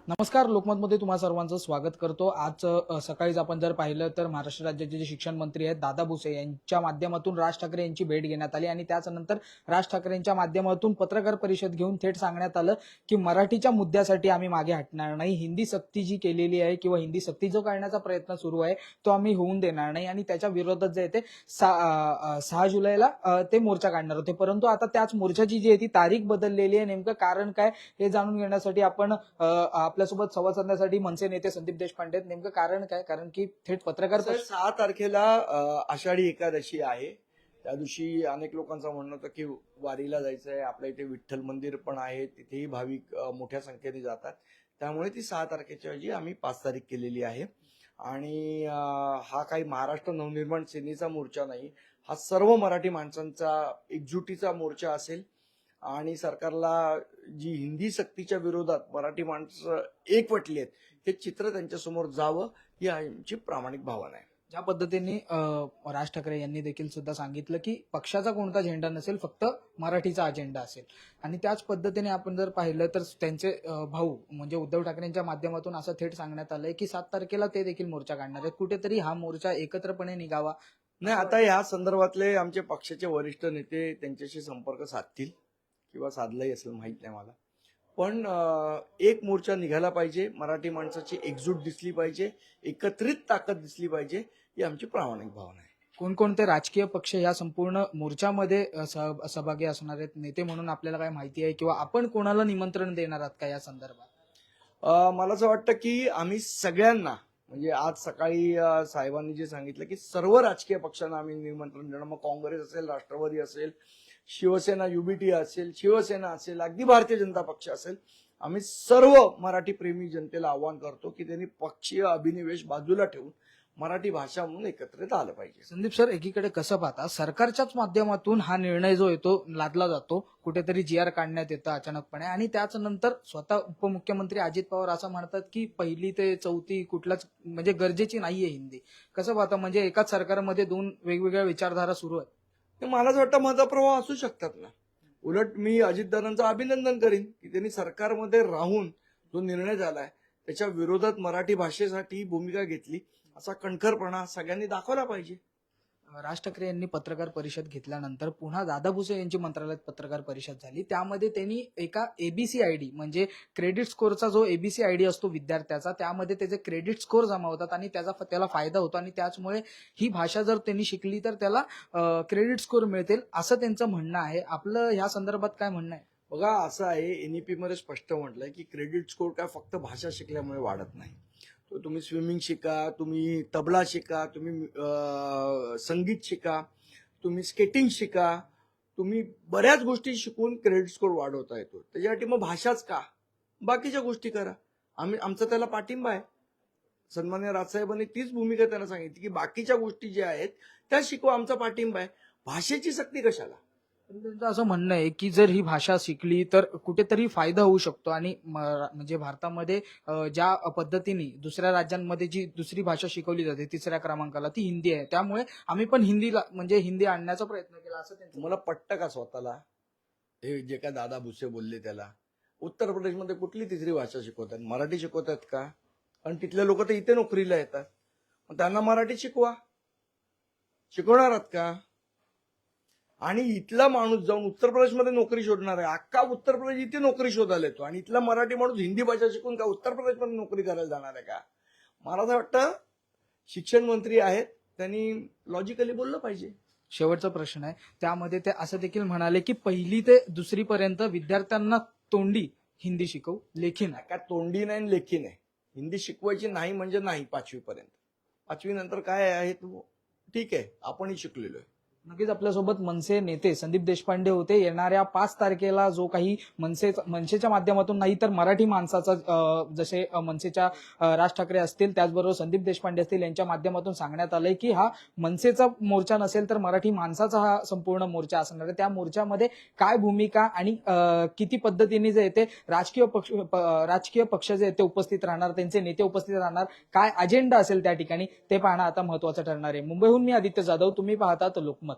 नमस्कार. लोकमतमध्ये तुम्हा सर्वांचं स्वागत करतो. आज सकाळीच आपण जर पाहिलं तर महाराष्ट्र राज्याचे जे शिक्षण मंत्री आहेत दादा भुसे यांच्या माध्यमातून राज ठाकरे यांची भेट घेण्यात आली आणि त्यानंतर राज ठाकरेंच्या माध्यमातून पत्रकार परिषद घेऊन थेट सांगण्यात आलं की मराठीच्या मुद्द्यासाठी आम्ही मागे हटणार नाही. हिंदी सक्ती जी केलेली आहे किंवा हिंदी सक्ती जो करण्याचा प्रयत्न सुरू आहे तो आम्ही होऊन देणार नाही आणि त्याच्या विरोधात जे आहे ते 6 जुलैला ते मोर्चा काढणार होते. परंतु आता त्याच मोर्चाची जी आहे ती तारीख बदललेली आहे. नेमकं कारण काय हे जाणून घेण्यासाठी आपण आपल्यासोबत संवाद साधण्यासाठी मनसे नेते संदीप देशपांडे आहेत. नेमकं कारण काय? कारण की थेट पत्रकार 6 तारखेला आषाढी एकादशी आहे. त्या दिवशी अनेक लोकांचं म्हणणं होतं की वारीला जायचं आहे. आपल्या इथे विठ्ठल मंदिर पण आहे, तिथेही भाविक मोठ्या संख्येने जातात. त्यामुळे ती 6 तारखेच्या ऐवजी आम्ही 5 तारीख केलेली आहे. आणि हा काही महाराष्ट्र नवनिर्माण सेनेचा मोर्चा नाही, हा सर्व मराठी माणसांचा एकजुटीचा मोर्चा असेल. आणि सरकारला जी हिंदी सक्तीच्या विरोधात मराठी माणसं एकवटली आहेत हे चित्र त्यांच्यासमोर जावं ही आमची प्रामाणिक भावना आहे. ज्या पद्धतीने राज ठाकरे यांनी देखील सुद्धा सांगितलं की पक्षाचा कोणता झेंडा नसेल, फक्त मराठीचा अजेंडा असेल. आणि त्याच पद्धतीने आपण जर पाहिलं तर त्यांचे भाऊ म्हणजे उद्धव ठाकरेंच्या माध्यमातून असं थेट सांगण्यात आलंय की 7 तारखेला ते देखील मोर्चा काढणार आहेत. कुठेतरी हा मोर्चा एकत्रपणे निघावा. नाही, आता या संदर्भातले आमचे पक्षाचे वरिष्ठ नेते त्यांच्याशी संपर्क साधतील किंवा साधलाही असेल माहित नाही मला. पण एक मोर्चा निघाला पाहिजे, मराठी माणसाची एकजूट दिसली पाहिजे, एकत्रित ताकद दिसली पाहिजे, ही आमची प्रामाणिक भावना आहे. कोणकोणते राजकीय पक्ष या संपूर्ण मोर्चामध्ये सहभागी असणार आहेत नेते म्हणून आपल्याला काय माहिती आहे किंवा आपण कोणाला निमंत्रण देणार आहात का या संदर्भात? मला असं वाटतं की आम्ही सगळ्यांना म्हणजे आज सकाळी साहेबांनी जे सांगितलं की सर्व राजकीय पक्षांना आम्ही निमंत्रण देणार. मग काँग्रेस असेल, राष्ट्रवादी असेल, शिवसेना युबीटी असेल, शिवसेना असेल, अगदी भारतीय जनता पक्ष असेल, आम्ही सर्व मराठी प्रेमी जनतेला आवाहन करतो की त्यांनी पक्षीय अभिनिवेश बाजूला ठेवून मराठी भाषा म्हणून एकत्रित आलं पाहिजे. संदीप सर, एकीकडे कसं पाहता सरकारच्याच माध्यमातून हा निर्णय जो येतो लादला जातो, कुठेतरी जी आर काढण्यात येतं अचानकपणे आणि त्याच नंतर स्वतः उपमुख्यमंत्री अजित पवार असं म्हणतात की 1ली ते 4थी कुठलाच म्हणजे गरजेची नाहीये हिंदी. कसं पाहता म्हणजे एकाच सरकारमध्ये 2 वेगवेगळ्या विचारधारा सुरू आहेत. तर मला असं वाटतं मतप्रवाह असू शकतात ना. उलट मी अजितदादांचं अभिनंदन करीन की त्यांनी सरकारमध्ये राहून जो निर्णय झालाय त्याच्या विरोधात मराठी भाषेसाठी भूमिका घेतली, असा कणखरपणा सगळ्यांनी दाखवला पाहिजे. राज ठाकरे यांनी पत्रकार परिषद घेतल्यानंतर पुन्हा दादा भुसे यांची मंत्रालयात पत्रकार परिषद झाली. त्यामध्ये त्यांनी एका एबीसी आयडी म्हणजे क्रेडिट स्कोअरचा जो एबीसी आयडी असतो विद्यार्थ्याचा, त्यामध्ये त्याचे क्रेडिट स्कोअर जमा होतात आणि त्याला फायदा होतो आणि त्याचमुळे ही भाषा जर त्यांनी शिकली तर त्याला क्रेडिट स्कोअर मिळतील असं त्यांचं म्हणणं आहे. आपलं ह्या संदर्भात काय म्हणणं आहे? बघा, असं आहे, एनईपी मध्ये स्पष्ट म्हटलंय की क्रेडिट स्कोअर काय फक्त भाषा शिकल्यामुळे वाढत नाही. तो तुम्ही स्विमिंग शिका, तुम्ही तबला शिका, तुम्ही संगीत शिका, तुम्ही स्केटिंग शिका, तुम्ही बऱ्याच गोष्टी शिकून क्रेडिट स्कोअर वाढवता येतो. त्याच्यासाठी मग भाषाच का, बाकीच्या गोष्टी करा. आमचा त्याला पाठिंबा आहे. सन्मान्य राजसाहेबांनी तीच भूमिका त्यांना सांगितली की बाकीच्या गोष्टी ज्या आहेत त्या शिकवा, आमचा पाठिंबा आहे. भाषेची सक्ती कशाला? त्यांचं असं म्हणणं आहे की जर ही भाषा शिकली तर कुठेतरी फायदा होऊ शकतो आणि म्हणजे भारतामध्ये ज्या पद्धतीने दुसऱ्या राज्यांमध्ये जी दुसरी भाषा शिकवली जाते 3ऱ्या क्रमांकाला ती हिंदी आहे. त्यामुळे आम्ही पण हिंदीला म्हणजे हिंदी आणण्याचा प्रयत्न केला असं त्यांचं. तुम्हाला पटतं का स्वतःला हे जे काय दादा भुसे बोलले त्याला? उत्तर प्रदेशमध्ये कुठली 3री भाषा शिकवतात? मराठी शिकवतात का? आणि तिथले लोक तर इथे नोकरीला येतात, मग त्यांना मराठी शिकवा. शिकवणार आहात का? आणि इथला माणूस जाऊन उत्तर प्रदेशमध्ये नोकरी शोधणार आहे. अख्खा उत्तर प्रदेश इथे नोकरी शोधायला येतो आणि इथला मराठी माणूस हिंदी भाषा शिकून का उत्तर प्रदेशमध्ये नोकरी करायला जाणार आहे का? मला असं वाटतं शिक्षण मंत्री आहेत, त्यांनी लॉजिकली बोललं पाहिजे. शेवटचा प्रश्न आहे, त्यामध्ये ते असं देखील म्हणाले की 1ली ते 2री पर्यंत विद्यार्थ्यांना तोंडी हिंदी शिकवू, लेखी नाही. काय तोंडी नाही, लेखी नाही. हिंदी शिकवायची नाही म्हणजे नाही 5वी पर्यंत. 5वी नंतर काय आहे ठीक आहे, आपणही शिकलेलो आहे. नक्कीच आपल्यासोबत मनसे नेते संदीप देशपांडे होते. येणाऱ्या 5 तारखेला जो काही मनसेच्या माध्यमातून नाही तर मराठी माणसाचा जसे मनसेच्या राज ठाकरे असतील त्याचबरोबर संदीप देशपांडे असतील यांच्या माध्यमातून सांगण्यात आलंय की हा मनसेचा मोर्चा नसेल तर मराठी माणसाचा हा संपूर्ण मोर्चा असणार आहे. त्या मोर्चामध्ये काय भूमिका आणि किती पद्धतीने जे येते राजकीय पक्ष जे ते उपस्थित राहणार, त्यांचे नेते उपस्थित राहणार, काय अजेंडा असेल त्या ठिकाणी ते पाहणं आता महत्वाचं ठरणार आहे. मुंबईहून मी आदित्य जाधव, तुम्ही पाहता लोकमत.